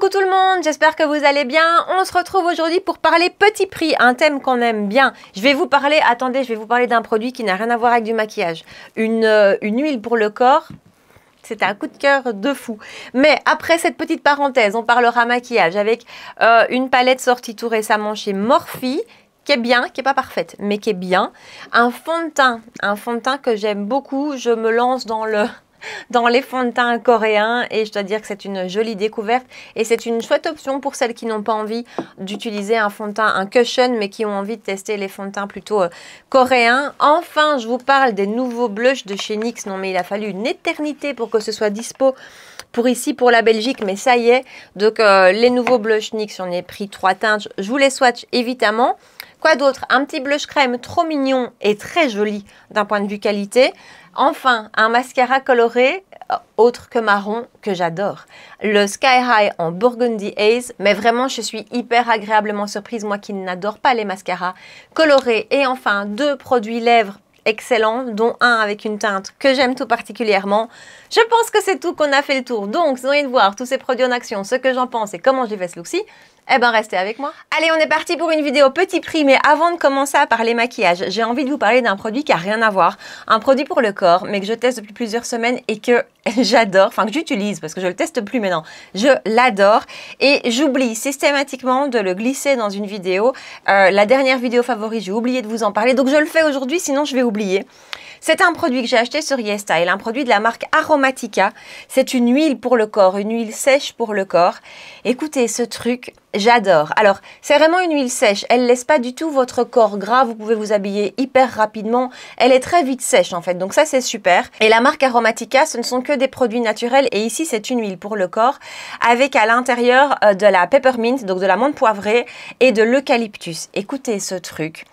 Coucou tout le monde, j'espère que vous allez bien. On se retrouve aujourd'hui pour parler petit prix, un thème qu'on aime bien. Je vais vous parler d'un produit qui n'a rien à voir avec du maquillage. Une huile pour le corps. C'était un coup de cœur de fou. Mais après cette petite parenthèse, on parlera maquillage avec une palette sortie tout récemment chez Morphe, qui est bien, qui n'est pas parfaite, mais qui est bien. Un fond de teint que j'aime beaucoup. Je me lance dans les fonds de teint coréens et je dois dire que c'est une jolie découverte et c'est une chouette option pour celles qui n'ont pas envie d'utiliser un fond de teint, un cushion, mais qui ont envie de tester les fonds de teint plutôt coréens. Enfin, je vous parle des nouveaux blushs de chez NYX. Non mais il a fallu une éternité pour que ce soit dispo pour la Belgique, mais ça y est. Donc les nouveaux blushs NYX, j'en ai pris 3 teintes. Je vous les swatch évidemment. Quoi d'autre? Un petit blush crème trop mignon et très joli d'un point de vue qualité. Enfin, un mascara coloré, autre que marron, que j'adore. Le Sky High en Burgundy Haze, mais vraiment, je suis hyper agréablement surprise, moi qui n'adore pas les mascaras colorés. Et enfin, 2 produits lèvres excellents, dont un avec une teinte que j'aime tout particulièrement. Je pense que c'est tout, qu'on a fait le tour. Donc, si vous avez envie de voir tous ces produits en action, ce que j'en pense et comment j'ai fait ce look-ci, eh ben restez avec moi. Allez, on est parti pour une vidéo petit prix, mais avant de commencer à parler maquillage, j'ai envie de vous parler d'un produit qui a rien à voir. Un produit pour le corps, mais que je teste depuis plusieurs semaines et que j'adore, enfin que j'utilise parce que je le teste plus maintenant. Je l'adore et j'oublie systématiquement de le glisser dans une vidéo. La dernière vidéo favorite, j'ai oublié de vous en parler, donc je le fais aujourd'hui, sinon je vais oublier. C'est un produit que j'ai acheté sur YesStyle, un produit de la marque Aromatica. C'est une huile pour le corps, une huile sèche pour le corps. Écoutez, ce truc, j'adore. Alors, c'est vraiment une huile sèche. Elle ne laisse pas du tout votre corps gras. Vous pouvez vous habiller hyper rapidement. Elle est très vite sèche, en fait. Donc ça, c'est super. Et la marque Aromatica, ce ne sont que des produits naturels. Et ici, c'est une huile pour le corps avec à l'intérieur de la peppermint, donc de la menthe poivrée et de l'eucalyptus. Écoutez, ce truc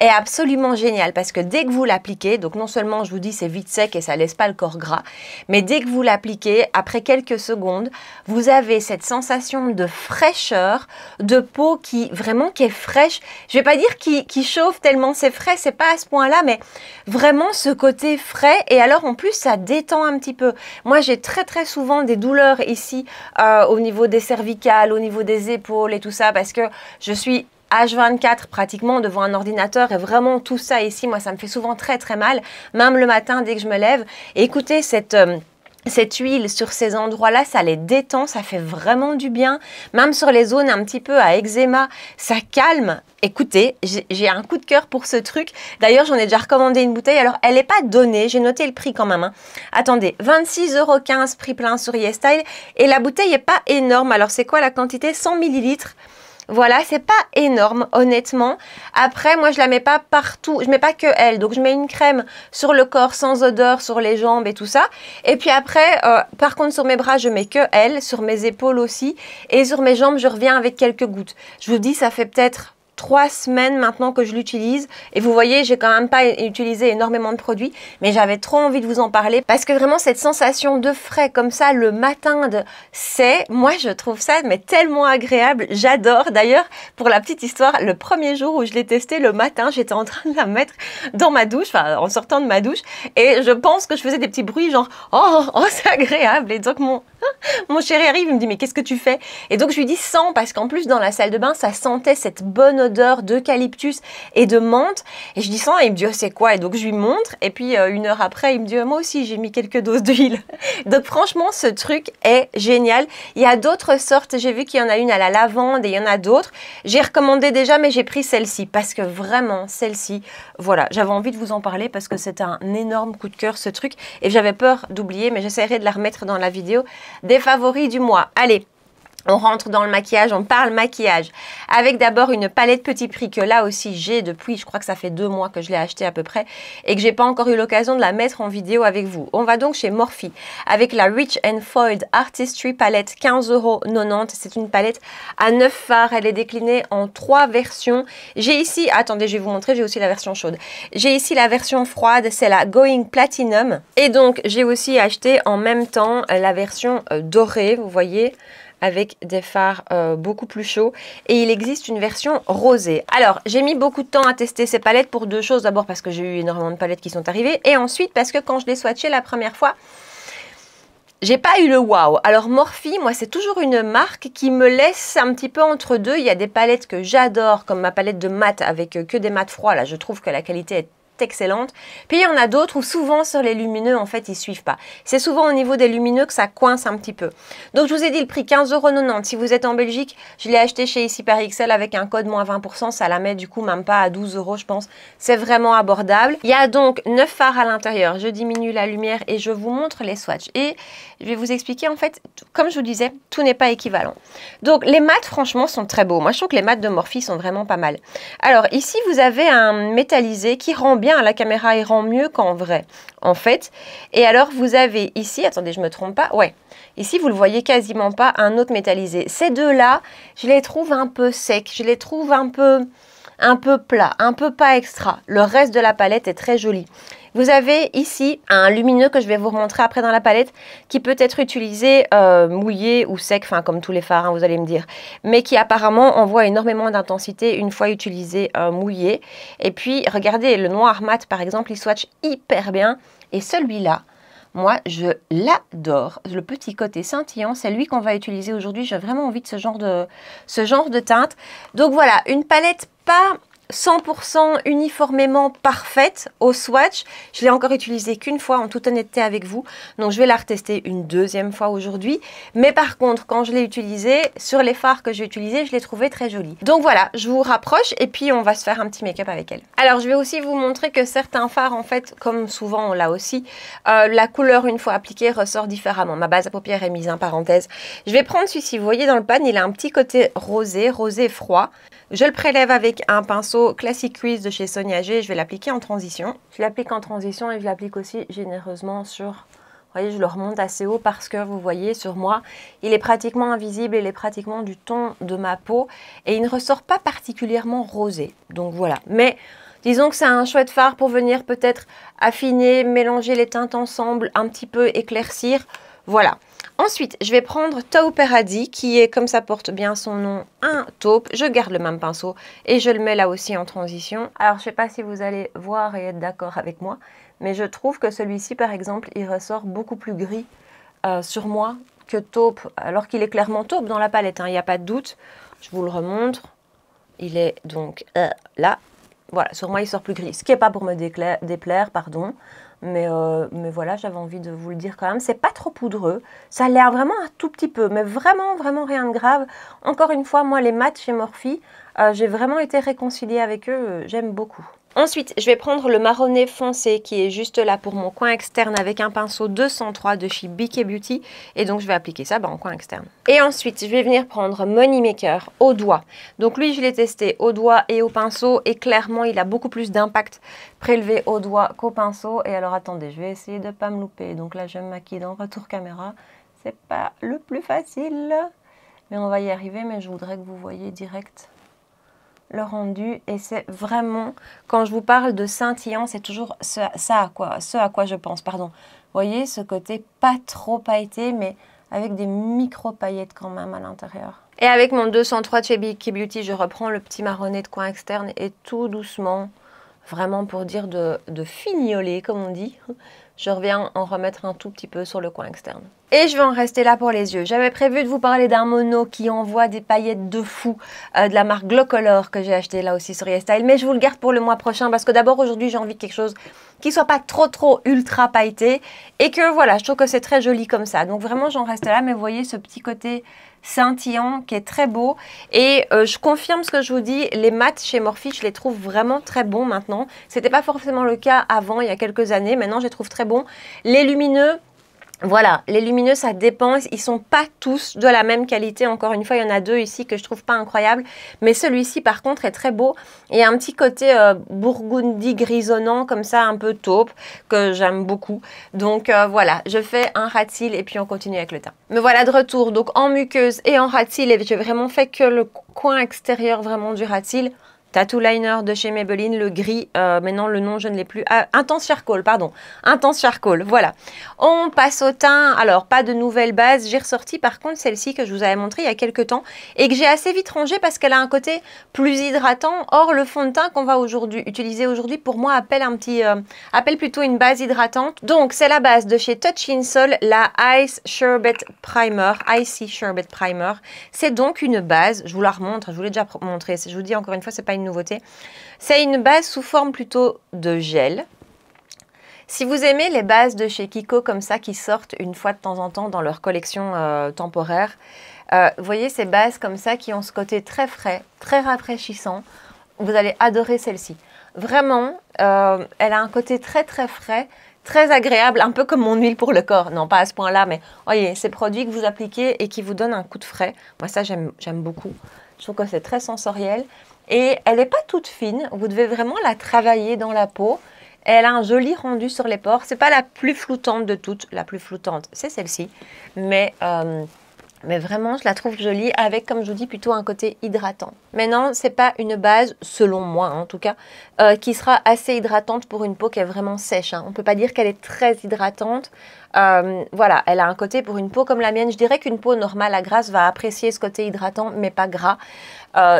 est absolument génial parce que dès que vous l'appliquez, donc non seulement je vous dis c'est vite sec et ça laisse pas le corps gras, mais dès que vous l'appliquez, après quelques secondes, vous avez cette sensation de fraîcheur, de peau qui est fraîche. Je vais pas dire qui chauffe tellement c'est frais, c'est pas à ce point-là, mais vraiment ce côté frais. Et alors en plus ça détend un petit peu. Moi j'ai très souvent des douleurs ici au niveau des cervicales, au niveau des épaules et tout ça parce que je suis H24 pratiquement devant un ordinateur et vraiment tout ça ici, moi ça me fait souvent très mal, même le matin dès que je me lève. Et écoutez, cette huile sur ces endroits-là, ça les détend, ça fait vraiment du bien. Même sur les zones un petit peu à eczéma, ça calme. Écoutez, j'ai un coup de cœur pour ce truc. D'ailleurs, j'en ai déjà recommandé une bouteille. Alors, elle n'est pas donnée. J'ai noté le prix quand même. Hein. Attendez, 26,15 € prix plein sur YesStyle. Et la bouteille n'est pas énorme. Alors, c'est quoi la quantité? 100 ml. Voilà, c'est pas énorme, honnêtement. Après, moi, je la mets pas partout. Je mets pas que elle. Donc, je mets une crème sur le corps sans odeur, sur les jambes et tout ça. Et puis après, par contre, sur mes bras, je mais que elle. Sur mes épaules aussi. Et sur mes jambes, je reviens avec quelques gouttes. Je vous dis, ça fait peut-être 3 semaines maintenant que je l'utilise et vous voyez, j'ai quand même pas utilisé énormément de produits, mais j'avais trop envie de vous en parler parce que vraiment cette sensation de frais comme ça le matin, moi je trouve ça mais tellement agréable, j'adore. D'ailleurs, pour la petite histoire, le premier jour où je l'ai testé le matin, j'étais en train de la mettre dans ma douche, enfin en sortant de ma douche, et je pense que je faisais des petits bruits genre oh c'est agréable. Et donc mon chéri arrive, il me dit mais qu'est-ce que tu fais? Et donc je lui dis sens, parce qu'en plus dans la salle de bain ça sentait cette bonne odeur d'eucalyptus et de menthe, et je dis sens, et il me dit oh, c'est quoi? Et donc je lui montre, et puis 1 heure après il me dit oh, moi aussi j'ai mis quelques doses d'huile. Donc franchement ce truc est génial. Il y a d'autres sortes, j'ai vu qu'il y en a une à la lavande et il y en a d'autres. J'ai recommandé déjà, mais j'ai pris celle-ci parce que vraiment celle-ci, voilà, j'avais envie de vous en parler parce que c'est un énorme coup de cœur ce truc et j'avais peur d'oublier, mais j'essaierai de la remettre dans la vidéo des favoris du mois. Allez, on rentre dans le maquillage, on parle maquillage. Avec d'abord une palette petit prix que là aussi j'ai depuis, je crois que ça fait 2 mois que je l'ai acheté à peu près et que j'ai pas encore eu l'occasion de la mettre en vidéo avec vous. On va donc chez Morphe avec la Rich and Foiled Artistry palette, 15,90 €. C'est une palette à 9 fards. Elle est déclinée en 3 versions. J'ai ici, attendez, je vais vous montrer, j'ai aussi la version chaude. J'ai ici la version froide, c'est la Going Platinum. Et donc, j'ai aussi acheté en même temps la version dorée, vous voyez, avec des fards beaucoup plus chauds. Et il existe une version rosée. Alors, j'ai mis beaucoup de temps à tester ces palettes pour 2 choses. D'abord parce que j'ai eu énormément de palettes qui sont arrivées. Et ensuite parce que quand je l'ai swatché la première fois, j'ai pas eu le wow. Alors Morphe, moi c'est toujours une marque qui me laisse un petit peu entre deux. Il y a des palettes que j'adore, comme ma palette de mat avec que des mats froids. Là, je trouve que la qualité est excellente. Puis il y en a d'autres où souvent sur les lumineux, en fait, ils suivent pas. C'est souvent au niveau des lumineux que ça coince un petit peu. Donc je vous ai dit le prix 15,90 €. Si vous êtes en Belgique, je l'ai acheté chez Ici Paris XL avec un code moins 20%. Ça la met du coup même pas à 12 €, je pense. C'est vraiment abordable. Il y a donc 9 fards à l'intérieur. Je diminue la lumière et je vous montre les swatchs. Et je vais vous expliquer, en fait, comme je vous disais, tout n'est pas équivalent. Donc les mats, franchement, sont très beaux. Moi, je trouve que les mats de Morphe sont vraiment pas mal. Alors ici, vous avez un métallisé qui rend bien à la caméra, il rend mieux qu'en vrai, en fait. Et alors, vous avez ici, attendez, je me trompe pas, ouais. Ici, vous le voyez quasiment pas, un autre métallisé. Ces deux-là, je les trouve un peu secs, je les trouve un peu plat, un peu pas extra. Le reste de la palette est très joli. Vous avez ici un lumineux que je vais vous remontrer après dans la palette qui peut être utilisé mouillé ou sec, enfin comme tous les fards, hein, vous allez me dire, mais qui apparemment envoie énormément d'intensité une fois utilisé mouillé. Et puis regardez, le noir mat par exemple, il swatch hyper bien. Et celui-là, moi, je l'adore. Le petit côté scintillant, c'est lui qu'on va utiliser aujourd'hui. J'ai vraiment envie de ce genre de teinte. Donc voilà, une palette pas 100% uniformément parfaite au swatch. Je l'ai encore utilisé qu'une fois en toute honnêteté avec vous. Donc je vais la retester une deuxième fois aujourd'hui. Mais par contre, quand je l'ai utilisée, sur les fards que j'ai utilisés, je l'ai trouvé très jolie. Donc voilà, je vous rapproche et puis on va se faire un petit make-up avec elle. Alors je vais aussi vous montrer que certains fards, en fait, comme souvent là aussi, la couleur une fois appliquée ressort différemment. Ma base à paupières est mise en parenthèse. Je vais prendre celui-ci. Vous voyez dans le pan, il a un petit côté rosé froid. Je le prélève avec un pinceau Classic Crease de chez Sonia G. Je vais l'appliquer en transition. Je l'applique en transition et je l'applique aussi généreusement sur... Vous voyez, je le remonte assez haut parce que vous voyez sur moi, il est pratiquement invisible, il est pratiquement du ton de ma peau et il ne ressort pas particulièrement rosé. Donc voilà. Mais disons que c'est un chouette fard pour venir peut-être affiner, mélanger les teintes ensemble, un petit peu éclaircir. Voilà. Ensuite, je vais prendre Taupe Paradis, qui est, comme ça porte bien son nom, un taupe. Je garde le même pinceau et je le mets là aussi en transition. Alors, je ne sais pas si vous allez voir et être d'accord avec moi, mais je trouve que celui-ci, par exemple, il ressort beaucoup plus gris sur moi que taupe, alors qu'il est clairement taupe dans la palette, hein, il n'y a pas de doute. Je vous le remontre. Il est donc là. Voilà, sur moi, il sort plus gris, ce qui n'est pas pour me déplaire, pardon. Mais voilà, j'avais envie de vous le dire quand même. C'est pas trop poudreux. Ça a l'air vraiment un tout petit peu, mais vraiment, vraiment rien de grave. Encore une fois, moi, les mats chez Morphe, j'ai vraiment été réconciliée avec eux. J'aime beaucoup. Ensuite, je vais prendre le marronné foncé qui est juste là pour mon coin externe avec un pinceau 203 de chez BK Beauty. Et donc, je vais appliquer ça en coin externe. Et ensuite, je vais venir prendre Money Maker au doigt. Donc, lui, je l'ai testé au doigt et au pinceau. Et clairement, il a beaucoup plus d'impact prélevé au doigt qu'au pinceau. Et alors, attendez, je vais essayer de ne pas me louper. Donc là, je me maquille dans retour caméra. C'est pas le plus facile. Mais on va y arriver. Mais je voudrais que vous voyez direct le rendu, et c'est vraiment, quand je vous parle de scintillant, c'est toujours ce à quoi je pense, pardon. Vous voyez, ce côté pas trop pailleté, mais avec des micro paillettes quand même à l'intérieur. Et avec mon 203 de chez BK Beauty, je reprends le petit marronné de coin externe et tout doucement, vraiment pour dire de fignoler, comme on dit, je reviens en remettre un tout petit peu sur le coin externe. Et je vais en rester là pour les yeux. J'avais prévu de vous parler d'un mono qui envoie des paillettes de fou de la marque Glow Color que j'ai acheté là aussi sur YesStyle. Mais je vous le garde pour le mois prochain parce que d'abord aujourd'hui j'ai envie de quelque chose qui soit pas trop ultra pailleté. Et que voilà, je trouve que c'est très joli comme ça. Donc vraiment j'en reste là. Mais vous voyez ce petit côté scintillant qui est très beau. Et je confirme ce que je vous dis, les mats chez Morphe, je les trouve vraiment très bons maintenant. C'était pas forcément le cas avant, il y a quelques années. Maintenant je les trouve très bons. Les lumineux, voilà, les lumineux, ça dépend. Ils sont pas tous de la même qualité. Encore une fois, il y en a deux ici que je trouve pas incroyables. Mais celui-ci, par contre, est très beau. Et un petit côté burgundy grisonnant, comme ça, un peu taupe, que j'aime beaucoup. Donc voilà, je fais un rat de cils et puis on continue avec le teint. Me voilà de retour, donc en muqueuse et en rat de cils. Et j'ai vraiment fait que le coin extérieur vraiment du rat de cils. Tattoo Liner de chez Maybelline, le gris, maintenant le nom je ne l'ai plus, Intense Charcoal, pardon, Intense Charcoal, voilà. On passe au teint, alors pas de nouvelle base, j'ai ressorti par contre celle-ci que je vous avais montrée il y a quelques temps et que j'ai assez vite rangée parce qu'elle a un côté plus hydratant, or le fond de teint qu'on va utiliser aujourd'hui pour moi appelle plutôt une base hydratante. Donc c'est la base de chez Touch In Sol, la Icy Sherbet Primer, c'est donc une base, je vous la remontre, je vous l'ai déjà montré, je vous dis encore une fois, c'est pas une nouveauté. C'est une base sous forme plutôt de gel. Si vous aimez les bases de chez Kiko comme ça qui sortent une fois de temps en temps dans leur collection temporaire, vous voyez ces bases comme ça qui ont ce côté très frais, très rafraîchissant, vous allez adorer celle-ci. Vraiment, elle a un côté très très frais, très agréable, un peu comme mon huile pour le corps. Non, pas à ce point-là, mais voyez, ces produits que vous appliquez et qui vous donnent un coup de frais. Moi, ça, j'aime beaucoup. Je trouve que c'est très sensoriel. Et elle n'est pas toute fine, vous devez vraiment la travailler dans la peau. Elle a un joli rendu sur les pores. C'est pas la plus floutante de toutes, la plus floutante, c'est celle-ci. Mais vraiment, je la trouve jolie avec, comme je vous dis, plutôt un côté hydratant. Maintenant, c'est pas une base, selon moi en tout cas, qui sera assez hydratante pour une peau qui est vraiment sèche. Hein. On ne peut pas dire qu'elle est très hydratante. Voilà, elle a un côté pour une peau comme la mienne. Je dirais qu'une peau normale à grasse va apprécier ce côté hydratant, mais pas gras.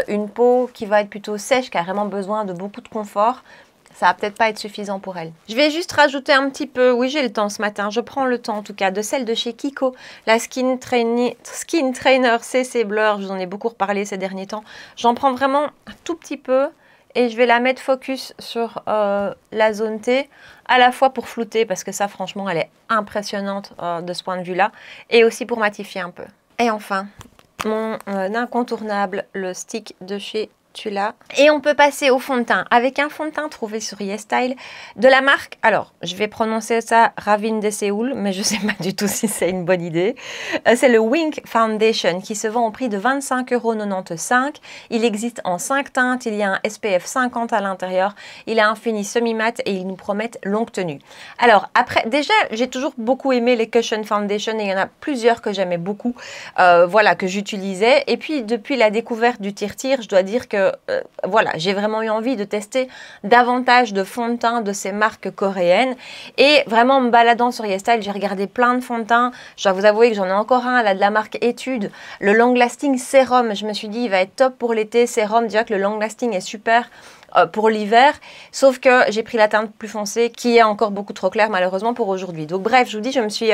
Une peau qui va être plutôt sèche, qui a vraiment besoin de beaucoup de confort, ça va peut-être pas être suffisant pour elle. Je vais juste rajouter un petit peu, oui j'ai le temps ce matin, je prends le temps en tout cas, de celle de chez Kiko, la Skin Trainer CC Blur, je vous en ai beaucoup reparlé ces derniers temps. J'en prends vraiment un tout petit peu et je vais la mettre focus sur la zone T, à la fois pour flouter, parce que ça franchement elle est impressionnante de ce point de vue-là, et aussi pour matifier un peu. Et enfin, mon incontournable, le stick de chez Tula. Et on peut passer au fond de teint avec un fond de teint trouvé sur YesStyle de la marque, alors je vais prononcer ça Ravin de Séoul, mais je sais pas du tout si c'est une bonne idée. C'est le Wink Foundation qui se vend au prix de 25,95 €. Il existe en 5 teintes, il y a un SPF 50 à l'intérieur, il a un fini semi-mat et ils nous promettent longue tenue. Alors après, déjà j'ai toujours beaucoup aimé les Cushion Foundation et il y en a plusieurs que j'aimais beaucoup, voilà, que j'utilisais. Et puis depuis la découverte du Tir-Tir, je dois dire que voilà, j'ai vraiment eu envie de tester davantage de fonds de teint de ces marques coréennes. Et vraiment, en me baladant sur YesStyle, j'ai regardé plein de fonds de teint. Je dois vous avouer que j'en ai encore un là de la marque Etude, le Long Lasting Sérum. Je me suis dit, il va être top pour l'été. Sérum, déjà que le Long Lasting est super pour l'hiver, sauf que j'ai pris la teinte plus foncée qui est encore beaucoup trop claire malheureusement pour aujourd'hui. Donc bref, je vous dis, je me suis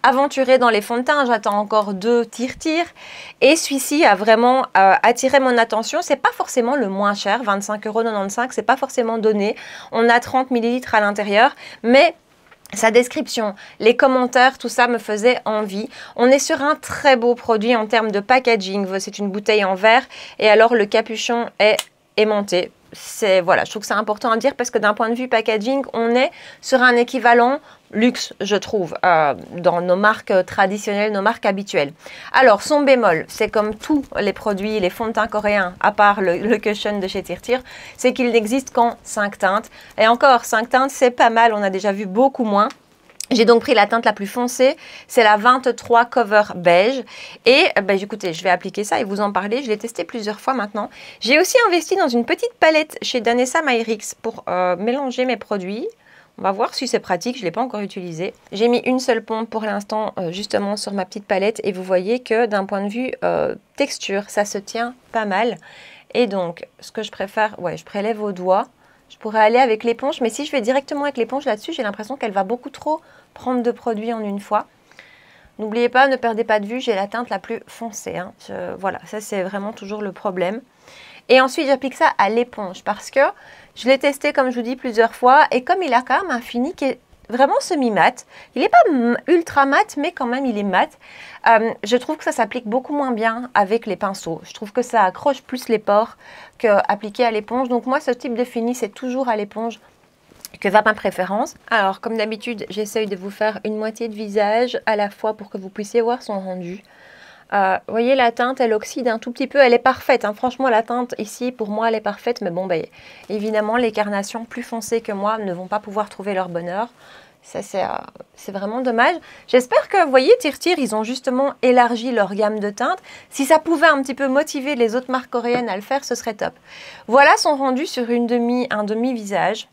aventurée dans les fonds de teint, j'attends encore 2 Tir-Tir et celui-ci a vraiment attiré mon attention. C'est pas forcément le moins cher, 25,95 €, c'est pas forcément donné, on a 30 ml à l'intérieur, mais sa description, les commentaires, tout ça me faisait envie. On est sur un très beau produit en termes de packaging, c'est une bouteille en verre et alors le capuchon est aimanté. Voilà, je trouve que c'est important à dire parce que d'un point de vue packaging, on est sur un équivalent luxe, je trouve, dans nos marques traditionnelles, nos marques habituelles. Alors, son bémol, c'est comme tous les produits, les fonds de teint coréens, à part le Cushion de chez Tir-Tir, c'est qu'il n'existe qu'en 5 teintes. Et encore, 5 teintes, c'est pas mal, on a déjà vu beaucoup moins. J'ai donc pris la teinte la plus foncée, c'est la 23 Cover Beige. Et ben, écoutez, je vais appliquer ça et vous en parler. Je l'ai testé plusieurs fois maintenant. J'ai aussi investi dans une petite palette chez Danessa Myrix pour mélanger mes produits. On va voir si c'est pratique, je ne l'ai pas encore utilisé. J'ai mis une seule pompe pour l'instant justement sur ma petite palette. Et vous voyez que d'un point de vue texture, ça se tient pas mal. Et donc, ce que je préfère, ouais, je prélève au doigt. Je pourrais aller avec l'éponge, mais si je vais directement avec l'éponge là-dessus, j'ai l'impression qu'elle va beaucoup trop prendre de produit en une fois. N'oubliez pas, ne perdez pas de vue, j'ai la teinte la plus foncée. Hein. Voilà, ça c'est vraiment toujours le problème. Et ensuite, j'applique ça à l'éponge parce que je l'ai testé, comme je vous dis, plusieurs fois. Et comme il a quand même un fini qui est vraiment semi-mat, il n'est pas ultra mat, mais quand même il est mat. Je trouve que ça s'applique beaucoup moins bien avec les pinceaux. Je trouve que ça accroche plus les pores qu'appliqué à l'éponge. Donc moi, ce type de fini, c'est toujours à l'éponge que va ma préférence. Alors, comme d'habitude, j'essaye de vous faire une moitié de visage à la fois pour que vous puissiez voir son rendu. Vous voyez, la teinte, elle oxyde un tout petit peu. Elle est parfaite. Hein. Franchement, la teinte ici, pour moi, elle est parfaite. Mais bon, ben, évidemment, les carnations plus foncées que moi ne vont pas pouvoir trouver leur bonheur. Ça, c'est vraiment dommage. J'espère que, vous voyez, Tirtir, ils ont justement élargi leur gamme de teintes. Si ça pouvait un petit peu motiver les autres marques coréennes à le faire, ce serait top. Voilà son rendu sur un demi-visage.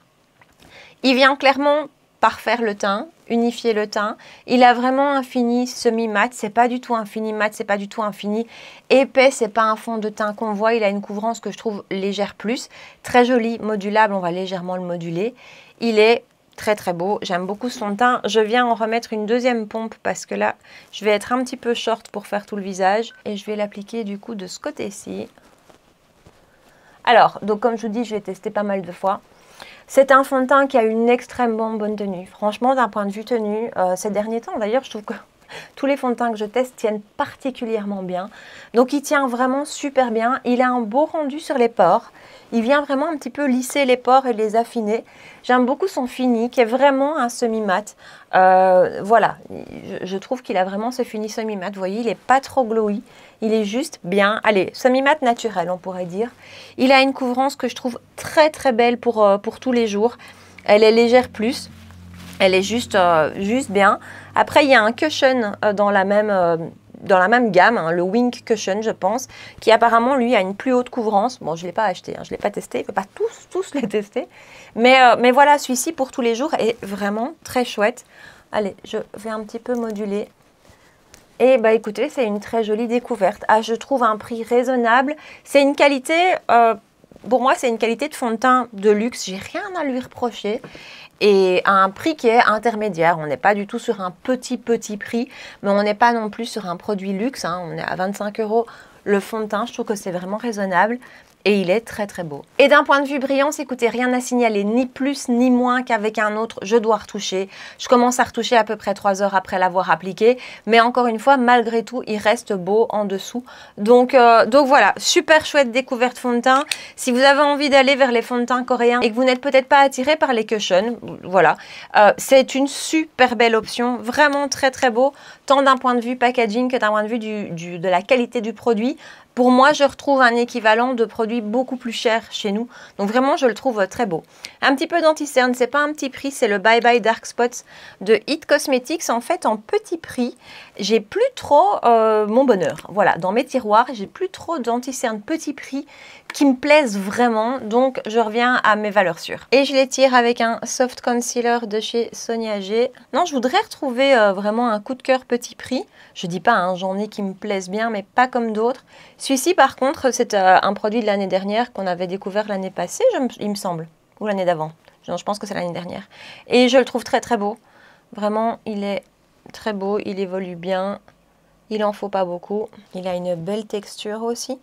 Il vient clairement parfaire le teint, unifier le teint. Il a vraiment un fini semi-mat. C'est pas du tout un fini mat, c'est pas du tout un fini épais. C'est pas un fond de teint qu'on voit. Il a une couvrance que je trouve légère plus. Très joli, modulable. On va légèrement le moduler. Il est très très beau, j'aime beaucoup son teint. Je viens en remettre une deuxième pompe parce que là, je vais être un petit peu short pour faire tout le visage. Et je vais l'appliquer du coup de ce côté-ci. Alors, donc comme je vous dis, je l'ai testé pas mal de fois. C'est un fond de teint qui a une extrêmement bonne tenue. Franchement, d'un point de vue tenue, ces derniers temps d'ailleurs, je trouve que tous les fonds de teint que je teste tiennent particulièrement bien. Donc il tient vraiment super bien. Il a un beau rendu sur les pores. Il vient vraiment un petit peu lisser les pores et les affiner. J'aime beaucoup son fini qui est vraiment un semi-mat. Voilà, je trouve qu'il a vraiment ce fini semi-mat. Vous voyez, il n'est pas trop glowy. Il est juste bien, allez, semi-mat naturel, on pourrait dire. Il a une couvrance que je trouve très très belle pour tous les jours. Elle est légère plus. Elle est juste bien. Après, il y a un cushion dans la même gamme, hein, le Wink Cushion, je pense, qui apparemment, lui, a une plus haute couvrance. Bon, je ne l'ai pas acheté, hein, je ne l'ai pas testé. Il ne faut pas tous les tester. Mais voilà, celui-ci, pour tous les jours, est vraiment très chouette. Allez, je vais un petit peu moduler. Et bah écoutez, c'est une très jolie découverte. Ah, je trouve un prix raisonnable. C'est une qualité, pour moi, c'est une qualité de fond de teint de luxe. J'ai rien à lui reprocher. Et à un prix qui est intermédiaire. On n'est pas du tout sur un petit prix, mais on n'est pas non plus sur un produit luxe, hein. On est à 25 € le fond de teint. Je trouve que c'est vraiment raisonnable. Et il est très très beau. Et d'un point de vue brillance, écoutez, rien à signaler, ni plus ni moins qu'avec un autre. Je dois retoucher. Je commence à retoucher à peu près 3 heures après l'avoir appliqué. Mais encore une fois, malgré tout, il reste beau en dessous. Donc voilà, super chouette découverte fond de teint. Si vous avez envie d'aller vers les fonds de teint coréens et que vous n'êtes peut-être pas attiré par les cushions, voilà, c'est une super belle option. Vraiment très très beau, tant d'un point de vue packaging que d'un point de vue de la qualité du produit. Pour moi, je retrouve un équivalent de produits beaucoup plus cher chez nous. Donc vraiment, je le trouve très beau. Un petit peu d'anti-cerne, c'est pas un petit prix, c'est le Bye Bye Dark Spots de It Cosmetics. En fait, en petit prix, j'ai plus trop mon bonheur. Voilà, dans mes tiroirs, j'ai plus trop d'anti-cerne petit prix qui me plaisent vraiment. Donc, je reviens à mes valeurs sûres. Et je les tire avec un Soft Concealer de chez Sonia G. Non, je voudrais retrouver vraiment un coup de cœur petit prix. Je dis pas, hein, j'en ai qui me plaisent bien, mais pas comme d'autres. Celui-ci, par contre, c'est un produit de l'année dernière qu'on avait découvert l'année passée, il me semble, ou l'année d'avant. Je pense que c'est l'année dernière. Et je le trouve très très beau. Vraiment, il est très beau, il évolue bien. Il en faut pas beaucoup. Il a une belle texture aussi.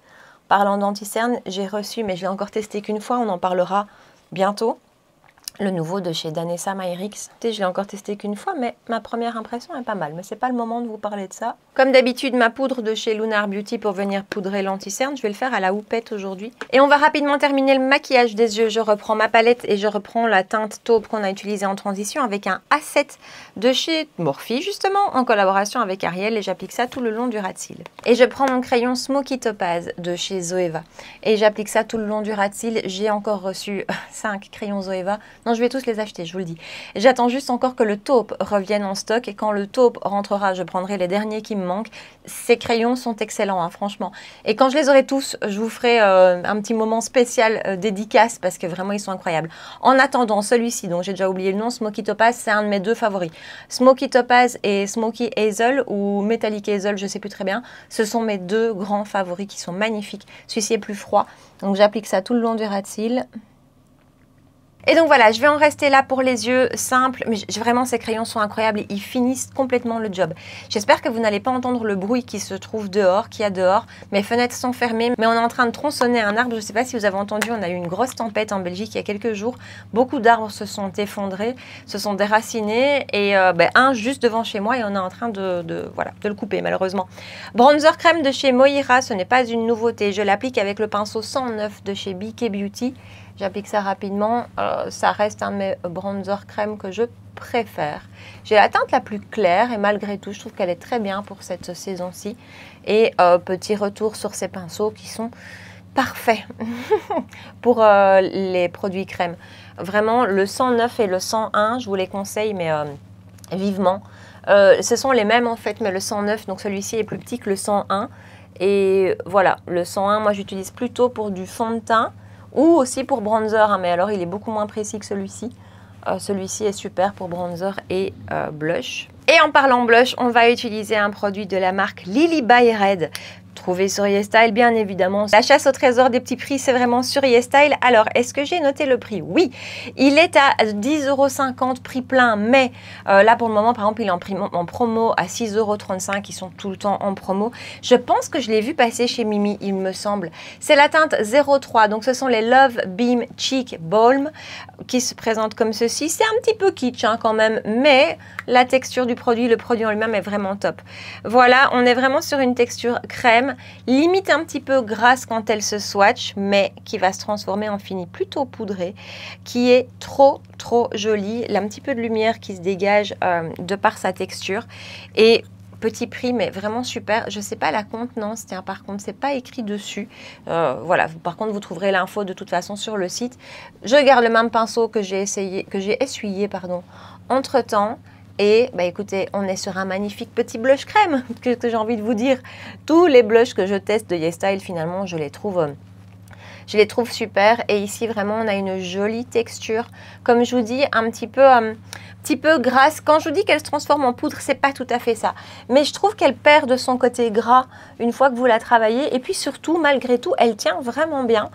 Parlant d'anti-cerne, j'ai reçu, mais je l'ai encore testé qu'une fois, on en parlera bientôt. Le nouveau de chez Danessa Myrix. Je l'ai encore testé qu'une fois, mais ma première impression est pas mal. Mais c'est pas le moment de vous parler de ça. Comme d'habitude, ma poudre de chez Lunar Beauty pour venir poudrer l'anti-cerne. Je vais le faire à la houppette aujourd'hui. Et on va rapidement terminer le maquillage des yeux. Je reprends ma palette et je reprends la teinte taupe qu'on a utilisée en transition avec un A7 de chez Morphe, justement, en collaboration avec Ariel. Et j'applique ça tout le long du ras de cils. Et je prends mon crayon Smoky Topaz de chez Zoeva. Et j'applique ça tout le long du ras de cils. J'ai encore reçu 5 crayons Zoeva. Non, je vais tous les acheter, je vous le dis. J'attends juste encore que le taupe revienne en stock. Et quand le taupe rentrera, je prendrai les derniers qui me manquent. Ces crayons sont excellents, hein, franchement. Et quand je les aurai tous, je vous ferai un petit moment spécial dédicace parce que vraiment, ils sont incroyables. En attendant, celui-ci, dont j'ai déjà oublié le nom, Smoky Topaz, c'est un de mes deux favoris. Smoky Topaz et Smoky Hazel ou Metallic Hazel, je ne sais plus très bien. Ce sont mes deux grands favoris qui sont magnifiques. Celui-ci est plus froid. Donc, j'applique ça tout le long du ras de cils. Et donc voilà, je vais en rester là pour les yeux, simples, mais vraiment ces crayons sont incroyables et ils finissent complètement le job. J'espère que vous n'allez pas entendre le bruit qui se trouve dehors, qu'il y a dehors. Mes fenêtres sont fermées, mais on est en train de tronçonner un arbre. Je ne sais pas si vous avez entendu, on a eu une grosse tempête en Belgique il y a quelques jours. Beaucoup d'arbres se sont effondrés, se sont déracinés et un juste devant chez moi et on est en train de le couper malheureusement. Bronzer crème de chez Moira, ce n'est pas une nouveauté. Je l'applique avec le pinceau 109 de chez BK Beauty. J'applique ça rapidement. Ça reste un de mes bronzer crème que je préfère. J'ai la teinte la plus claire et malgré tout, je trouve qu'elle est très bien pour cette saison-ci. Et petit retour sur ces pinceaux qui sont parfait pour les produits crème. Vraiment, le 109 et le 101, je vous les conseille, mais vivement. Ce sont les mêmes en fait, mais le 109, donc celui-ci est plus petit que le 101. Et voilà, le 101, moi j'utilise plutôt pour du fond de teint ou aussi pour bronzer, hein, mais alors il est beaucoup moins précis que celui-ci. Celui-ci est super pour bronzer et blush. Et en parlant blush, on va utiliser un produit de la marque Lily by Red. Trouvé sur YesStyle, bien évidemment. La chasse au trésor des petits prix, c'est vraiment sur YesStyle. Alors, est-ce que j'ai noté le prix? Oui, il est à 10,50 € prix plein, mais là, pour le moment, par exemple, il est en promo à 6,35 €. Ils sont tout le temps en promo. Je pense que je l'ai vu passer chez Mimi, il me semble. C'est la teinte 03, donc ce sont les Love Beam Cheek Balm qui se présentent comme ceci. C'est un petit peu kitsch hein, quand même, mais la texture du produit, le produit en lui-même est vraiment top. Voilà, on est vraiment sur une texture crème, limite un petit peu grasse quand elle se swatch, mais qui va se transformer en fini plutôt poudré, qui est trop jolie. Il y a un petit peu de lumière qui se dégage de par sa texture. Et petit prix, mais vraiment super. Je ne sais pas la contenance, tiens, par contre, c'est pas écrit dessus. Voilà, par contre, vous trouverez l'info de toute façon sur le site. Je garde le même pinceau que j'ai essuyé, pardon, entre-temps. Et bah écoutez, on est sur un magnifique petit blush crème, que j'ai envie de vous dire. Tous les blushs que je teste de YesStyle, finalement, je les trouve super. Et ici, vraiment, on a une jolie texture. Comme je vous dis, un petit peu grasse. Quand je vous dis qu'elle se transforme en poudre, c'est pas tout à fait ça. Mais je trouve qu'elle perd de son côté gras une fois que vous la travaillez. Et puis surtout, malgré tout, elle tient vraiment bien.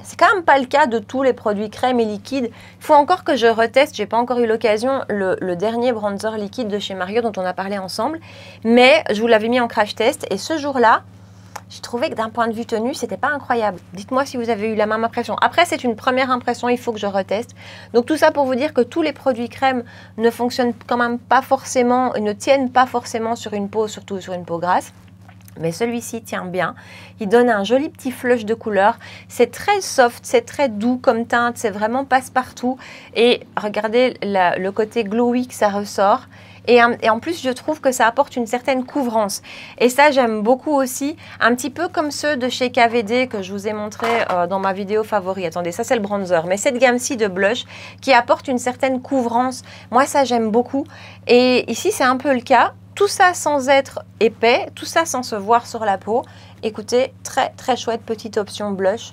C'est quand même pas le cas de tous les produits crème et liquides. Il faut encore que je reteste. J'ai pas encore eu l'occasion. Le dernier bronzer liquide de chez Mario dont on a parlé ensemble. Mais je vous l'avais mis en crash test. Et ce jour-là, j'ai trouvé que d'un point de vue tenue, c'était pas incroyable. Dites-moi si vous avez eu la même impression. Après, c'est une première impression, il faut que je reteste. Donc tout ça pour vous dire que tous les produits crème ne fonctionnent quand même pas forcément, ne tiennent pas forcément sur une peau, surtout sur une peau grasse. Mais celui-ci tient bien. Il donne un joli petit flush de couleur. C'est très soft, c'est très doux comme teinte, c'est vraiment passe-partout. Et regardez le côté glowy que ça ressort. Et en plus, je trouve que ça apporte une certaine couvrance. Et ça, j'aime beaucoup aussi. Un petit peu comme ceux de chez KVD que je vous ai montré dans ma vidéo favori. Attendez, ça c'est le bronzer. Mais cette gamme-ci de blush qui apporte une certaine couvrance. Moi, ça, j'aime beaucoup. Et ici, c'est un peu le cas. Tout ça sans être épais, tout ça sans se voir sur la peau. Écoutez, très chouette petite option blush.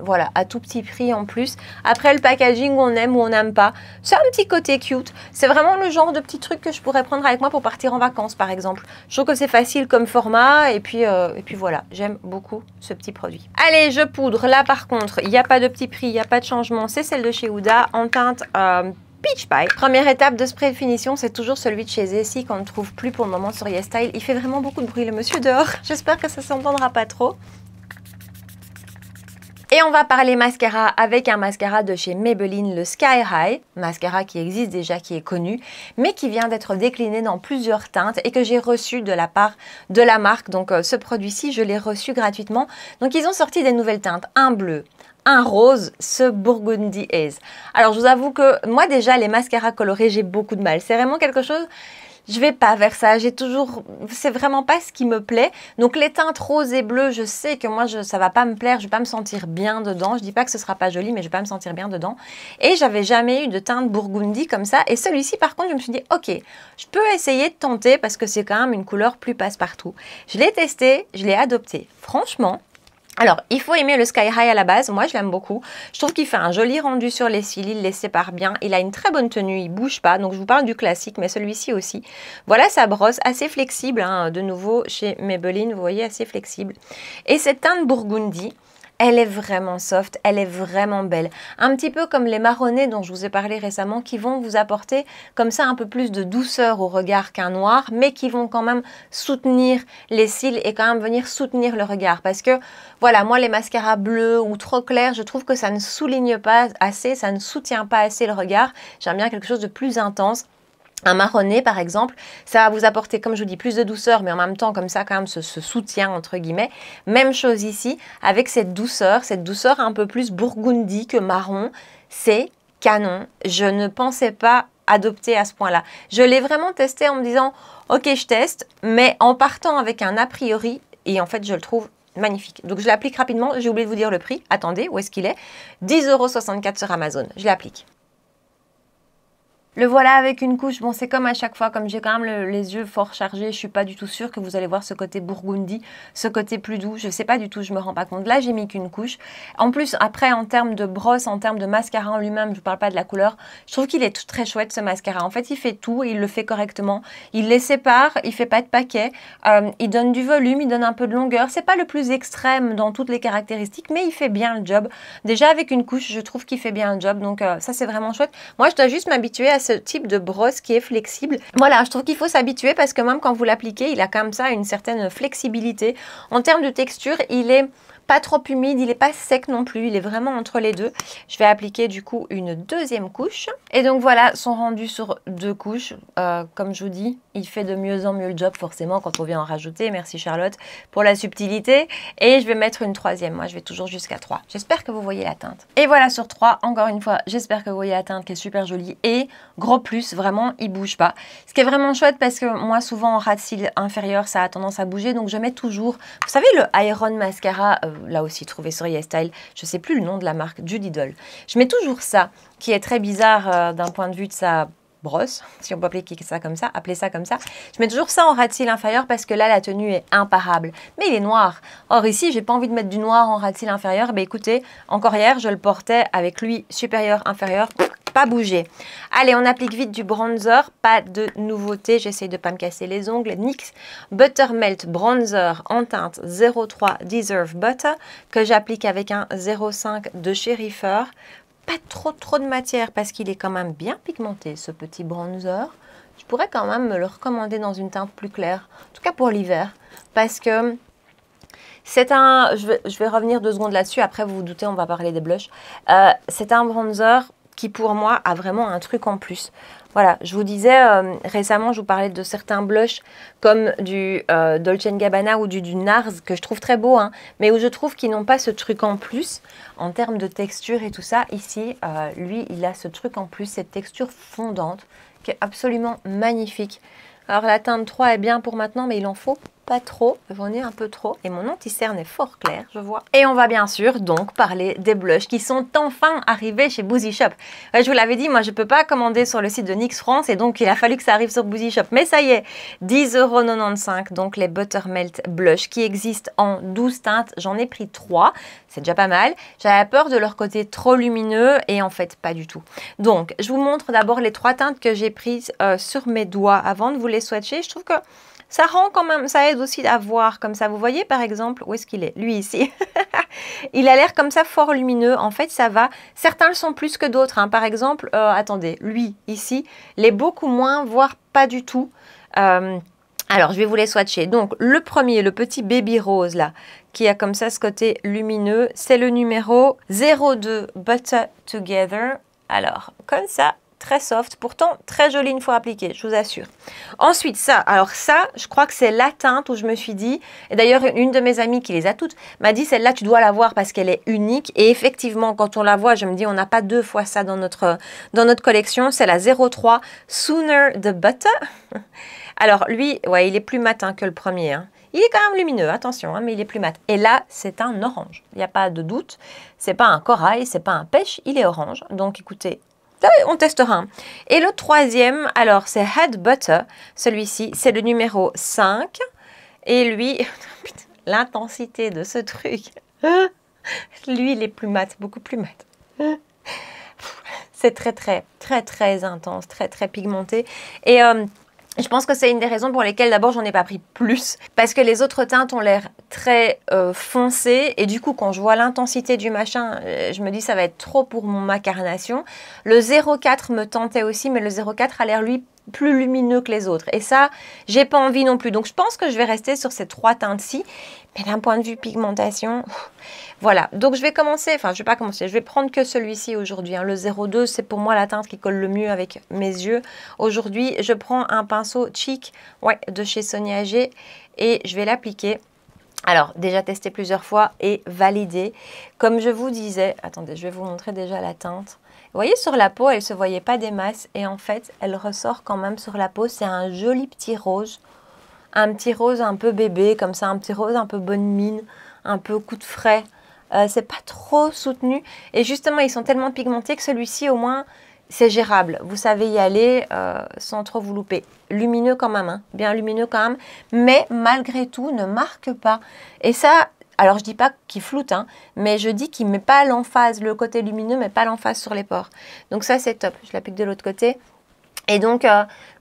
Voilà, à tout petit prix en plus. Après, le packaging, on aime ou on n'aime pas. C'est un petit côté cute. C'est vraiment le genre de petit truc que je pourrais prendre avec moi pour partir en vacances, par exemple. Je trouve que c'est facile comme format. Et puis voilà, j'aime beaucoup ce petit produit. Allez, je poudre. Là, par contre, il n'y a pas de petit prix, il n'y a pas de changement. C'est celle de chez Huda en teinte Peach Pie. Première étape de spray de finition, c'est toujours celui de chez Essie qu'on ne trouve plus pour le moment sur YesStyle. Il fait vraiment beaucoup de bruit, le monsieur dehors. J'espère que ça ne s'entendra pas trop. Et on va parler mascara avec un mascara de chez Maybelline, le Sky High. Mascara qui existe déjà, qui est connu, mais qui vient d'être décliné dans plusieurs teintes et que j'ai reçu de la part de la marque. Donc ce produit-ci, je l'ai reçu gratuitement. Donc ils ont sorti des nouvelles teintes, un bleu, un rose, ce Burgundy Haze. Alors je vous avoue que moi déjà, les mascaras colorés, j'ai beaucoup de mal. C'est vraiment quelque chose... Je vais pas vers ça, c'est vraiment pas ce qui me plaît. Donc les teintes roses et bleues, je sais que moi ça va pas me plaire, je vais pas me sentir bien dedans. Je dis pas que ce sera pas joli, mais je vais pas me sentir bien dedans. Et j'avais jamais eu de teinte burgundy comme ça. Et celui-ci, par contre, je me suis dit, ok, je peux essayer de tenter parce que c'est quand même une couleur plus passe-partout. Je l'ai testé, je l'ai adopté. Franchement. Alors, il faut aimer le Sky High à la base. Moi, je l'aime beaucoup. Je trouve qu'il fait un joli rendu sur les cils. Il les sépare bien. Il a une très bonne tenue. Il ne bouge pas. Donc, je vous parle du classique, mais celui-ci aussi. Voilà sa brosse. Assez flexible. Hein, de nouveau, chez Maybelline, vous voyez, assez flexible. Et cette teinte Burgundy, elle est vraiment soft, elle est vraiment belle. Un petit peu comme les marronnés dont je vous ai parlé récemment qui vont vous apporter comme ça un peu plus de douceur au regard qu'un noir, mais qui vont quand même soutenir les cils et quand même venir soutenir le regard. Parce que voilà, moi les mascaras bleus ou trop clairs, je trouve que ça ne souligne pas assez, ça ne soutient pas assez le regard. J'aime bien quelque chose de plus intense. Un marronné par exemple, ça va vous apporter, comme je vous dis, plus de douceur, mais en même temps comme ça quand même ce soutien entre guillemets. Même chose ici, avec cette douceur un peu plus burgundy que marron, c'est canon. Je ne pensais pas adopter à ce point-là. Je l'ai vraiment testé en me disant, ok je teste, mais en partant avec un a priori, et en fait je le trouve magnifique. Donc je l'applique rapidement, j'ai oublié de vous dire le prix. Attendez, où est-ce qu'il est? 10,64 € sur Amazon. Je l'applique. Le voilà avec une couche. Bon, c'est comme à chaque fois, comme j'ai quand même les yeux fort chargés, je suis pas du tout sûre que vous allez voir ce côté burgundy, ce côté plus doux. Je sais pas du tout, je me rends pas compte. Là, j'ai mis qu'une couche. En plus, après, en termes de brosse, en termes de mascara en lui-même, je vous parle pas de la couleur, je trouve qu'il est très chouette ce mascara. En fait, il fait tout et il le fait correctement. Il les sépare, il fait pas de paquet, il donne du volume, il donne un peu de longueur. C'est pas le plus extrême dans toutes les caractéristiques, mais il fait bien le job. Déjà, avec une couche, je trouve qu'il fait bien le job. Donc, ça, c'est vraiment chouette. Moi, je dois juste m'habituer à ce type de brosse qui est flexible. Voilà, je trouve qu'il faut s'habituer parce que même quand vous l'appliquez, il a comme ça une certaine flexibilité. En termes de texture, il est pas trop humide, il n'est pas sec non plus, il est vraiment entre les deux. Je vais appliquer du coup une deuxième couche. Et donc voilà, son rendu sur 2 couches. Comme je vous dis, il fait de mieux en mieux le job forcément quand on vient en rajouter. Merci Charlotte pour la subtilité. Et je vais mettre une troisième. Moi, je vais toujours jusqu'à 3. J'espère que vous voyez la teinte. Et voilà sur 3, encore une fois, j'espère que vous voyez la teinte qui est super jolie. Et gros plus, vraiment, il bouge pas. Ce qui est vraiment chouette parce que moi, souvent en ras de cils inférieur, ça a tendance à bouger. Donc je mets toujours, vous savez, le Iron Mascara, là aussi trouvé sur YesStyle, je sais plus le nom de la marque, Judy Doll. Je mets toujours ça, qui est très bizarre d'un point de vue de sa brosse, si on peut appeler ça comme ça, Je mets toujours ça en ras de cils inférieur parce que là, la tenue est imparable. Mais il est noir. Or ici, j'ai pas envie de mettre du noir en ras de cils inférieur. Ben écoutez, encore hier, je le portais avec lui supérieur, inférieur, pas bougé. Allez, on applique vite du bronzer, pas de nouveauté, j'essaye de pas me casser les ongles. NYX Buttermelt Bronzer en teinte 03 Deserve Butter que j'applique avec un 05 de chez Reefer. Pas trop de matière parce qu'il est quand même bien pigmenté ce petit bronzer. Je pourrais quand même me le recommander dans une teinte plus claire, en tout cas pour l'hiver, parce que c'est un, je vais revenir 2 secondes là-dessus, après vous vous doutez, on va parler des blushs. C'est un bronzer qui pour moi a vraiment un truc en plus. Voilà, je vous disais récemment, je vous parlais de certains blushs comme du Dolce & Gabbana ou du NARS que je trouve très beau, hein, mais où je trouve qu'ils n'ont pas ce truc en plus en termes de texture et tout ça. Ici, lui, il a ce truc en plus, cette texture fondante qui est absolument magnifique. Alors la teinte 3 est bien pour maintenant, mais il en faut pas trop, j'en ai un peu trop et mon anti-cerne est fort clair, je vois. Et on va bien sûr donc parler des blushs qui sont enfin arrivés chez Boozy Shop. Je vous l'avais dit, moi je peux pas commander sur le site de NYX France et donc il a fallu que ça arrive sur Boozy Shop. Mais ça y est, 10,95 €, donc les Buttermelt Blush qui existent en 12 teintes. J'en ai pris 3, c'est déjà pas mal. J'avais peur de leur côté trop lumineux et en fait pas du tout. Donc je vous montre d'abord les 3 teintes que j'ai prises sur mes doigts avant de vous les swatcher. Je trouve que ça rend quand même, ça aide aussi à voir comme ça. Vous voyez par exemple, où est-ce qu'il est? Lui ici. Il a l'air comme ça fort lumineux. En fait, ça va. Certains le sont plus que d'autres, hein. Par exemple, attendez, lui ici, l'est beaucoup moins, voire pas du tout. Alors, je vais vous les swatcher. Donc, le premier, le petit baby rose là, qui a comme ça ce côté lumineux, c'est le numéro 02 Butter Together. Alors, comme ça. Très soft, pourtant très jolie une fois appliquée, je vous assure. Ensuite, ça, alors ça, je crois que c'est la teinte où je me suis dit, et d'ailleurs une de mes amies qui les a toutes, m'a dit celle-là tu dois la voir parce qu'elle est unique. Et effectivement, quand on la voit, je me dis on n'a pas 2 fois ça dans notre collection. C'est la 03 Sooner the Butter. Alors lui, ouais, il est plus matin que le premier, hein. Il est quand même lumineux, attention, hein, mais il est plus mat. Et là, c'est un orange, il n'y a pas de doute. C'est pas un corail, c'est pas un pêche, il est orange. Donc écoutez, on testera. Et le troisième, alors c'est Head Butter. Celui-ci, c'est le numéro 5. Et lui, l'intensité de ce truc. Lui, il est plus mat, beaucoup plus mat. C'est très intense, très pigmenté. Et je pense que c'est une des raisons pour lesquelles d'abord j'en ai pas pris plus. Parce que les autres teintes ont l'air très foncées. Et du coup, quand je vois l'intensité du machin, je me dis ça va être trop pour ma carnation. Le 04 me tentait aussi, mais le 04 a l'air lui plus lumineux que les autres. Et ça, j'ai pas envie non plus. Donc je pense que je vais rester sur ces 3 teintes-ci. Mais d'un point de vue pigmentation, voilà. Donc je vais commencer, enfin je vais pas commencer, je vais prendre que celui-ci aujourd'hui, hein. Le 02, c'est pour moi la teinte qui colle le mieux avec mes yeux. Aujourd'hui, je prends un pinceau Cheek, ouais, de chez Sonia G, et je vais l'appliquer. Alors, déjà testé plusieurs fois et validé. Comme je vous disais, attendez, je vais vous montrer déjà la teinte. Vous voyez, sur la peau, elle ne se voyait pas des masses et en fait, elle ressort quand même sur la peau. C'est un joli petit rose. Un petit rose un peu bébé, comme ça, un petit rose un peu bonne mine, un peu coup de frais. C'est pas trop soutenu. Et justement, ils sont tellement pigmentés que celui-ci, au moins, c'est gérable. Vous savez y aller sans trop vous louper. Lumineux quand même, hein, bien lumineux quand même. Mais malgré tout, ne marque pas. Et ça, alors je dis pas qu'il floute, hein, mais je dis qu'il met pas l'emphase, le côté lumineux, mais pas l'emphase sur les pores. Donc ça, c'est top. Je l'applique de l'autre côté. Et donc,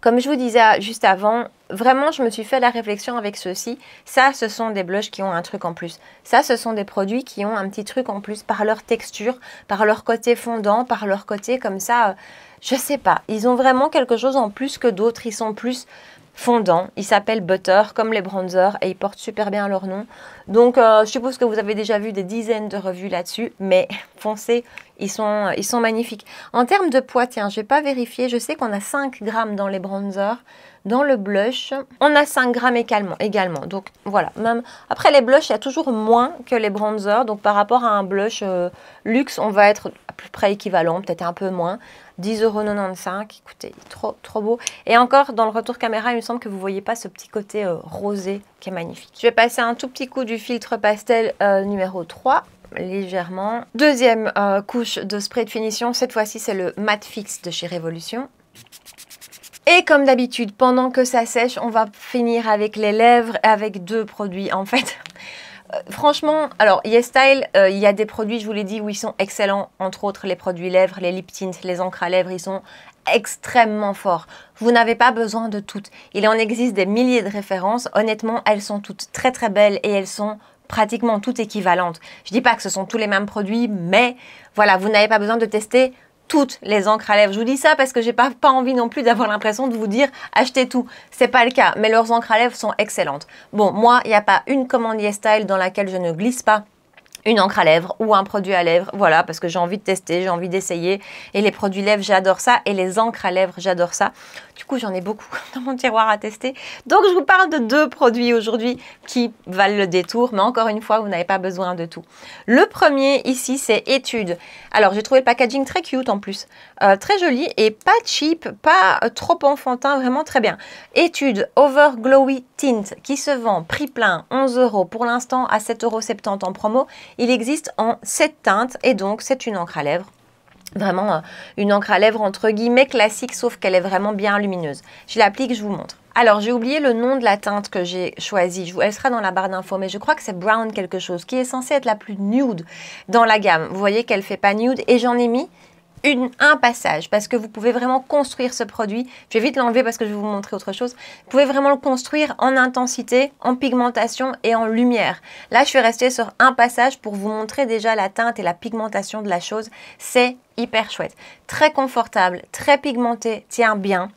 comme je vous disais juste avant, vraiment, je me suis fait la réflexion avec ceux-ci. Ça, ce sont des blushs qui ont un truc en plus. Ça, ce sont des produits qui ont un petit truc en plus par leur texture, par leur côté fondant, par leur côté comme ça. Je sais pas. Ils ont vraiment quelque chose en plus que d'autres. Ils sont plus fondants. Ils s'appellent Butter, comme les bronzers, et ils portent super bien leur nom. Donc, je suppose que vous avez déjà vu des dizaines de revues là-dessus, mais foncez, ils sont magnifiques. En termes de poids, tiens, je vais pas vérifier. Je sais qu'on a 5 grammes dans les bronzers. Dans le blush, on a 5 grammes également. Donc, voilà. Même après les blushs, il y a toujours moins que les bronzers. Donc, par rapport à un blush luxe, on va être à peu près équivalent, peut-être un peu moins. 10,95 €. Écoutez, trop beau. Et encore, dans le retour caméra, il me semble que vous ne voyez pas ce petit côté rosé qui est magnifique. Je vais passer un tout petit coup du filtre pastel numéro 3. Légèrement. Deuxième couche de spray de finition. Cette fois-ci, c'est le Matte Fix de chez Révolution. Et comme d'habitude, pendant que ça sèche, on va finir avec les lèvres, avec 2 produits. En fait, franchement, alors YesStyle, il y a des produits, je vous l'ai dit, où ils sont excellents. Entre autres, les produits lèvres, les lip tints, les encres à lèvres, ils sont extrêmement forts. Vous n'avez pas besoin de toutes. Il en existe des milliers de références. Honnêtement, elles sont toutes très très belles et elles sont pratiquement toutes équivalentes. Je dis pas que ce sont tous les mêmes produits, mais voilà, vous n'avez pas besoin de tester toutes les encres à lèvres. Je vous dis ça parce que j'ai pas envie non plus d'avoir l'impression de vous dire achetez tout. C'est pas le cas, mais leurs encres à lèvres sont excellentes. Bon, moi, il n'y a pas une commande YesStyle dans laquelle je ne glisse pas une encre à lèvres ou un produit à lèvres, voilà, parce que j'ai envie de tester, j'ai envie d'essayer. Et les produits lèvres, j'adore ça. Et les encres à lèvres, j'adore ça. Du coup, j'en ai beaucoup dans mon tiroir à tester. Donc, je vous parle de 2 produits aujourd'hui qui valent le détour. Mais encore une fois, vous n'avez pas besoin de tout. Le premier, ici, c'est Etude. Alors, j'ai trouvé le packaging très cute en plus. Très joli et pas cheap, pas trop enfantin, vraiment très bien. Etude Over Glowy Tint qui se vend prix plein 11 € pour l'instant à 7,70 € en promo. Il existe en 7 teintes et donc c'est une encre à lèvres. Vraiment une encre à lèvres entre guillemets classique, sauf qu'elle est vraiment bien lumineuse. Je l'applique, je vous montre. Alors, j'ai oublié le nom de la teinte que j'ai choisie. Elle sera dans la barre d'infos, mais je crois que c'est Brown quelque chose, qui est censée être la plus nude dans la gamme. Vous voyez qu'elle ne fait pas nude et j'en ai mis un passage parce que vous pouvez vraiment construire ce produit. Je vais vite l'enlever parce que je vais vous montrer autre chose. Vous pouvez vraiment le construire en intensité, en pigmentation et en lumière. Là, je suis restée sur un passage pour vous montrer déjà la teinte et la pigmentation de la chose. C'est hyper chouette. Très confortable, très pigmenté, tient bien.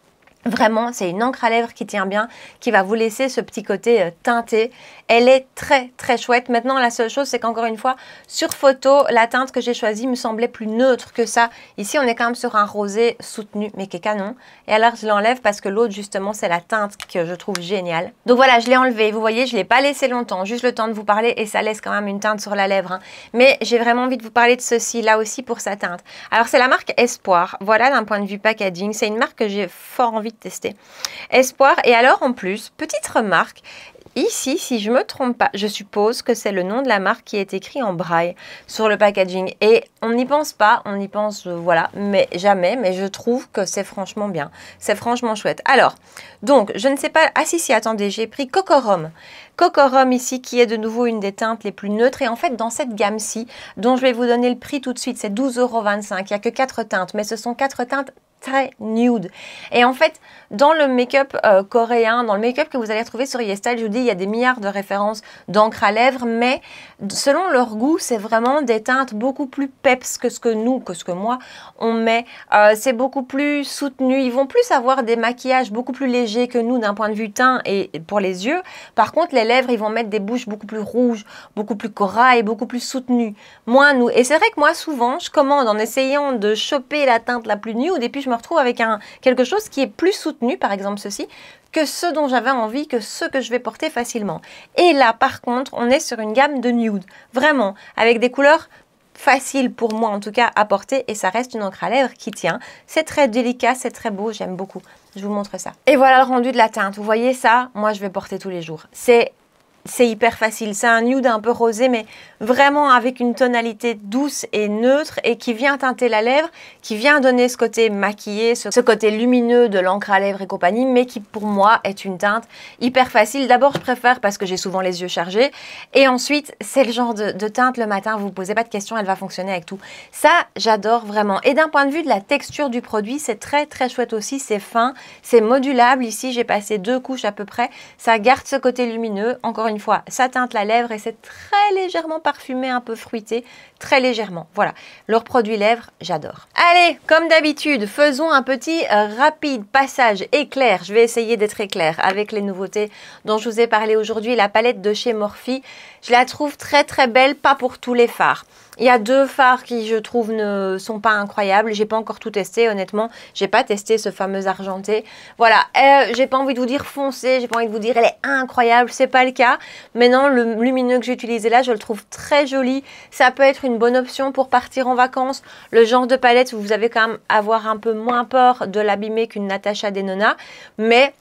Vraiment, c'est une encre à lèvres qui tient bien, qui va vous laisser ce petit côté teinté. Elle est très très chouette. Maintenant, la seule chose, c'est qu'encore une fois, sur photo, la teinte que j'ai choisie me semblait plus neutre que ça. Ici, on est quand même sur un rosé soutenu, mais qui est canon. Et alors, je l'enlève parce que l'autre, justement, c'est la teinte que je trouve géniale. Donc voilà, je l'ai enlevé. Vous voyez, je ne l'ai pas laissé longtemps, juste le temps de vous parler et ça laisse quand même une teinte sur la lèvre. Hein. Mais j'ai vraiment envie de vous parler de ceci, là aussi, pour sa teinte. Alors, c'est la marque Espoir. Voilà, d'un point de vue packaging, c'est une marque que j'ai fort envie de tester. Espoir. Et alors, en plus, petite remarque, ici, si je ne me trompe pas, je suppose que c'est le nom de la marque qui est écrit en braille sur le packaging. Et on n'y pense pas, on y pense, voilà, mais jamais. Mais je trouve que c'est franchement bien. C'est franchement chouette. Alors, donc, je ne sais pas... Ah si, attendez, j'ai pris Cocorum. Cocorum ici, qui est de nouveau une des teintes les plus neutres. Et en fait, dans cette gamme-ci, dont je vais vous donner le prix tout de suite, c'est 12,25 €. Il n'y a que 4 teintes, mais ce sont 4 teintes très nude. Et en fait, dans le make-up coréen, dans le make-up que vous allez retrouver sur YesStyle, je vous dis, il y a des milliards de références d'encre à lèvres, mais selon leur goût, c'est vraiment des teintes beaucoup plus peps que ce que moi, on met. C'est beaucoup plus soutenu. Ils vont plus avoir des maquillages beaucoup plus légers que nous d'un point de vue teint et pour les yeux. Par contre, les lèvres, ils vont mettre des bouches beaucoup plus rouges, beaucoup plus corail, beaucoup plus soutenues. Moins nous. Et c'est vrai que moi, souvent, je commande en essayant de choper la teinte la plus nude et puis je me retrouve avec quelque chose qui est plus soutenu, par exemple ceci, que ce dont j'avais envie, que ce que je vais porter facilement. Et là, par contre, on est sur une gamme de nude, vraiment, avec des couleurs faciles pour moi en tout cas à porter et ça reste une encre à lèvres qui tient. C'est très délicat, c'est très beau, j'aime beaucoup. Je vous montre ça. Et voilà le rendu de la teinte. Vous voyez ça, moi je vais porter tous les jours. C'est c'est hyper facile. C'est un nude un peu rosé, mais vraiment avec une tonalité douce et neutre et qui vient teinter la lèvre, qui vient donner ce côté maquillé, ce côté lumineux de l'encre à lèvres et compagnie, mais qui pour moi est une teinte hyper facile. D'abord, je préfère parce que j'ai souvent les yeux chargés. Et ensuite, c'est le genre de teinte le matin, vous ne vous posez pas de questions, elle va fonctionner avec tout. Ça, j'adore vraiment. Et d'un point de vue de la texture du produit, c'est très très chouette aussi. C'est fin, c'est modulable. Ici, j'ai passé 2 couches à peu près. Ça garde ce côté lumineux. Encore une fois, ça teinte la lèvre et c'est très légèrement parfumé, un peu fruité, très légèrement. Voilà, leur produit lèvres, j'adore. Allez, comme d'habitude, faisons un petit rapide passage éclair. Je vais essayer d'être éclair avec les nouveautés dont je vous ai parlé aujourd'hui. La palette de chez Morphe, je la trouve très très belle, pas pour tous les fards. Il y a 2 fards qui, je trouve, ne sont pas incroyables. J'ai pas encore tout testé, honnêtement. J'ai pas testé ce fameux argenté. Voilà, j'ai pas envie de vous dire foncé, j'ai pas envie de vous dire elle est incroyable, c'est pas le cas. Maintenant, le lumineux que j'ai utilisé là, je le trouve très joli. Ça peut être une bonne option pour partir en vacances. Le genre de palette où vous avez quand même avoir un peu moins peur de l'abîmer qu'une Natasha Denona. Mais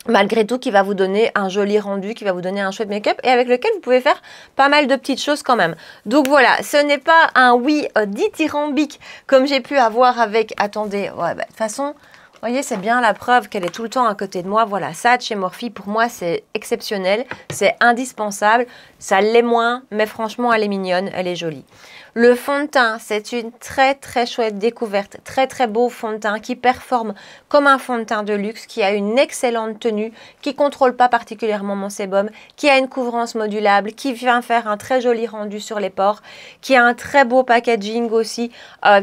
malgré tout, qui va vous donner un joli rendu, qui va vous donner un chouette make-up et avec lequel vous pouvez faire pas mal de petites choses quand même. Donc voilà, ce n'est pas un oui dithyrambique comme j'ai pu avoir avec... Attendez, ouais, de toute façon... Vous voyez, c'est bien la preuve qu'elle est tout le temps à côté de moi. Voilà, ça de chez Morphe, pour moi, c'est exceptionnel. C'est indispensable. Ça l'est moins, mais franchement, elle est mignonne, elle est jolie. Le fond de teint, c'est une très très chouette découverte. Très très beau fond de teint qui performe comme un fond de teint de luxe, qui a une excellente tenue, qui ne contrôle pas particulièrement mon sébum, qui a une couvrance modulable, qui vient faire un très joli rendu sur les pores, qui a un très beau packaging aussi,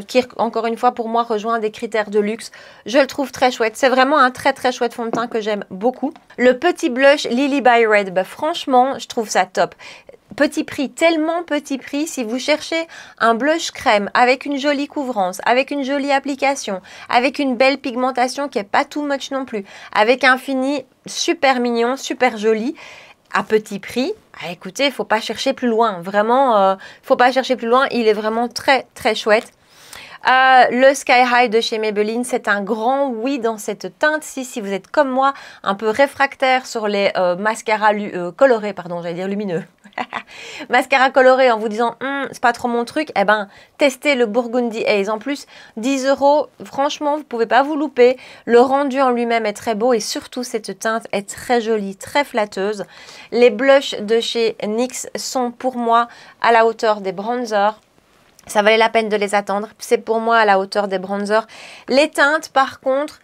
qui encore une fois pour moi rejoint des critères de luxe. Je le trouve très chouette. C'est vraiment un très très chouette fond de teint que j'aime beaucoup. Le petit blush Lily by Red, bah, franchement, je trouve ça top. Petit prix, tellement petit prix, si vous cherchez un blush crème avec une jolie couvrance, avec une jolie application, avec une belle pigmentation qui n'est pas too much non plus, avec un fini super mignon, super joli, à petit prix, ah, écoutez, il ne faut pas chercher plus loin, vraiment, il ne faut pas chercher plus loin, il est vraiment très très chouette. Le Sky High de chez Maybelline, c'est un grand oui dans cette teinte-ci. Si vous êtes comme moi, un peu réfractaire sur les mascaras colorés, pardon, j'allais dire lumineux. Mascara coloré en vous disant c'est pas trop mon truc, eh ben testez le Burgundy Haze. En plus 10 €, franchement vous pouvez pas vous louper. Le rendu en lui-même est très beau et surtout cette teinte est très jolie, très flatteuse. Les blushs de chez NYX sont pour moi à la hauteur des bronzers. Ça valait la peine de les attendre. C'est pour moi à la hauteur des bronzers. Les teintes, par contre,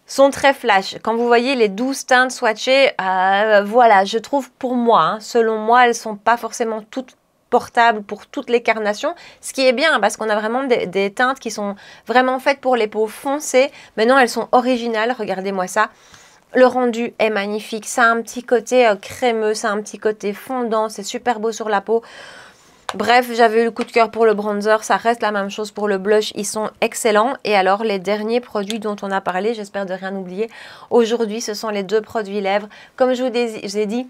sont très flash. Quand vous voyez les 12 teintes swatchées, voilà, je trouve pour moi, hein, selon moi, elles ne sont pas forcément toutes portables pour toutes les carnations. Ce qui est bien parce qu'on a vraiment des teintes qui sont vraiment faites pour les peaux foncées. Maintenant, elles sont originales. Regardez-moi ça. Le rendu est magnifique. Ça a un petit côté crémeux, ça a un petit côté fondant. C'est super beau sur la peau. Bref, j'avais eu le coup de cœur pour le bronzer, ça reste la même chose pour le blush, ils sont excellents. Et alors les derniers produits dont on a parlé, j'espère de rien oublier, aujourd'hui ce sont les 2 produits lèvres. Comme je vous ai dit,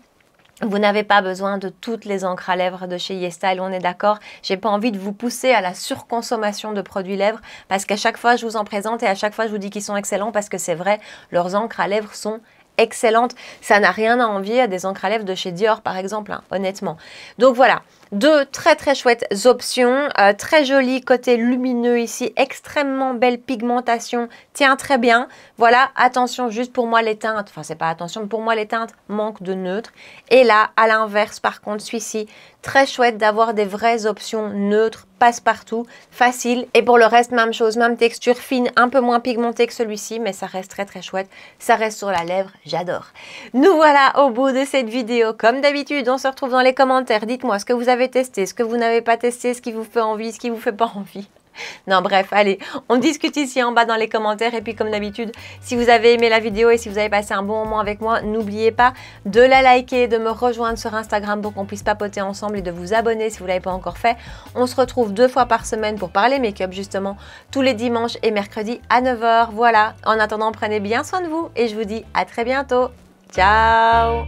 vous n'avez pas besoin de toutes les encres à lèvres de chez YesStyle, on est d'accord. J'ai pas envie de vous pousser à la surconsommation de produits lèvres parce qu'à chaque fois je vous en présente et à chaque fois je vous dis qu'ils sont excellents parce que c'est vrai, leurs encres à lèvres sont excellentes. Ça n'a rien à envier à des encres à lèvres de chez Dior par exemple, hein, honnêtement. Donc voilà. 2 très très chouettes options, très joli côté lumineux ici, extrêmement belle pigmentation, tient très bien. Voilà, attention juste pour moi les teintes, enfin c'est pas attention, mais pour moi les teintes manquent de neutre. Et là, à l'inverse par contre, celui-ci, très chouette d'avoir des vraies options neutres, passe-partout, facile. Et pour le reste, même chose, même texture fine, un peu moins pigmentée que celui-ci, mais ça reste très très chouette. Ça reste sur la lèvre, j'adore. Nous voilà au bout de cette vidéo. Comme d'habitude, on se retrouve dans les commentaires. Dites-moi ce que vous avez testé, ce que vous n'avez pas testé, ce qui vous fait envie, ce qui vous fait pas envie. Non bref, allez, on discute ici en bas dans les commentaires et puis comme d'habitude, si vous avez aimé la vidéo et si vous avez passé un bon moment avec moi, n'oubliez pas de la liker, de me rejoindre sur Instagram pour qu'on puisse papoter ensemble et de vous abonner si vous ne l'avez pas encore fait. On se retrouve 2 fois par semaine pour parler make-up justement, tous les dimanches et mercredis à 9 h. Voilà, en attendant, prenez bien soin de vous et je vous dis à très bientôt. Ciao!